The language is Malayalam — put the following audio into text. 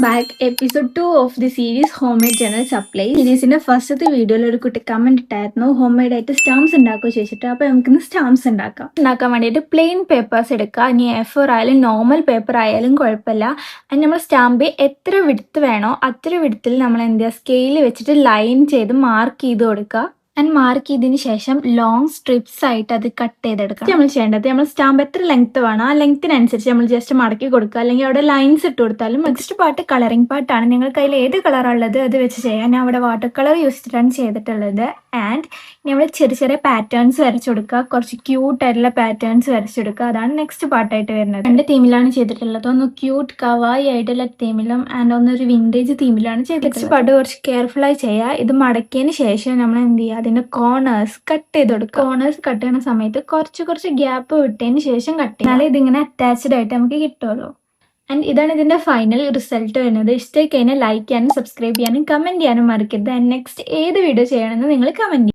Back episode 2 of the series home made general supply സീരീസിന്റെ ഫസ്റ്റത്തെ വീഡിയോയിൽ ഒരു കുട്ടി കമന്റ് ഇട്ടായിരുന്നു ഹോം മെയ്ഡ് ആയിട്ട് സ്റ്റാമ്പ്സ് ഉണ്ടാക്കുക ചോദിച്ചിട്ട്. അപ്പോൾ നമുക്കിന്ന് സ്റ്റാമ്പ്സ് ഉണ്ടാക്കാൻ വേണ്ടിയിട്ട് പ്ലെയിൻ പേപ്പേഴ്സ് എടുക്കുക. ഇനി A4 ആയാലും നോർമൽ പേപ്പർ ആയാലും കുഴപ്പമില്ല. അതിന് നമ്മൾ സ്റ്റാമ്പ് എത്ര വിഡ്ത്ത് വേണോ അത്ര വിഡ്ത്തിൽ നമ്മൾ എന്ത് ചെയ്യുക, സ്കെയിൽ വെച്ചിട്ട് ലൈൻ ചെയ്ത് മാർക്ക് ചെയ്ത് കൊടുക്കുക. ആൻഡ് മാർക്ക് ചെയ്തതിന് ശേഷം ലോങ് സ്ട്രിപ്സ് ആയിട്ട് അത് കട്ട് ചെയ്തെടുക്കാം. നമ്മൾ ചെയ്യേണ്ടത്, നമ്മൾ സ്റ്റാമ്പ് എത്ര ലെങ്ത് വേണം ആ ലെങ്ത്തിനനുസരിച്ച് നമ്മൾ ജസ്റ്റ് മടക്കി കൊടുക്കുക, അല്ലെങ്കിൽ അവിടെ ലൈൻസ് ഇട്ട് കൊടുത്താലും. നെക്സ്റ്റ് പാർട്ട് കളറിംഗ് പാർട്ടാണ്. നിങ്ങൾക്ക് അതിൽ ഏത് കളറാണ് ഉള്ളത് അത് വെച്ച് ചെയ്യാം. ഞാൻ അവിടെ വാട്ടർ കളർ യൂസ് ചെയ്തിട്ടാണ് ചെയ്തിട്ടുള്ളത്. ആൻഡ് നമ്മൾ ചെറിയ ചെറിയ പാറ്റേൺസ് വരച്ചു കൊടുക്കുക, കുറച്ച് ക്യൂട്ടായിട്ടുള്ള പാറ്റേൺസ് വരച്ചെടുക്കുക. അതാണ് നെക്സ്റ്റ് പാർട്ടായിട്ട് വരുന്നത്. രണ്ട് തീമിലാണ് ചെയ്തിട്ടുള്ളത്. ഒന്ന് ക്യൂട്ട് കവായി ആയിട്ടുള്ള തീമിലും ആൻഡ് ഒന്നൊരു വിൻറ്റേജ് തീമിലാണ് ചെയ്തിട്ടുള്ളത്. നെക്സ്റ്റ് പാർട്ട് കുറച്ച് കെയർഫുള്ളായി ചെയ്യുക. ഇത് മടക്കിയതിന് ശേഷം നമ്മൾ എന്ത് ചെയ്യുക, അതിന്റെ കോർണേഴ്സ് കട്ട് ചെയ്ത് കൊടുക്കുക. കോർണേഴ്സ് കട്ട് ചെയ്യുന്ന സമയത്ത് കുറച്ച് ഗ്യാപ്പ് വിട്ടതിന് ശേഷം കട്ട് ചെയ്യുക. എന്നാലേ ഇതിങ്ങനെ അറ്റാച്ച്ഡ് ആയിട്ട് നമുക്ക് കിട്ടുമല്ലോ. ആൻഡ് ഇതാണ് ഇതിന്റെ ഫൈനൽ റിസൾട്ട് വരുന്നത്. ഇഷ്ടമായി കഴിഞ്ഞാൽ ലൈക്ക് ചെയ്യാനും സബ്സ്ക്രൈബ് ചെയ്യാനും കമന്റ് ചെയ്യാനും മറക്കരുത്. ആൻഡ് നെക്സ്റ്റ് ഏത് വീഡിയോ ചെയ്യണമെന്ന് നിങ്ങൾ കമന്റ്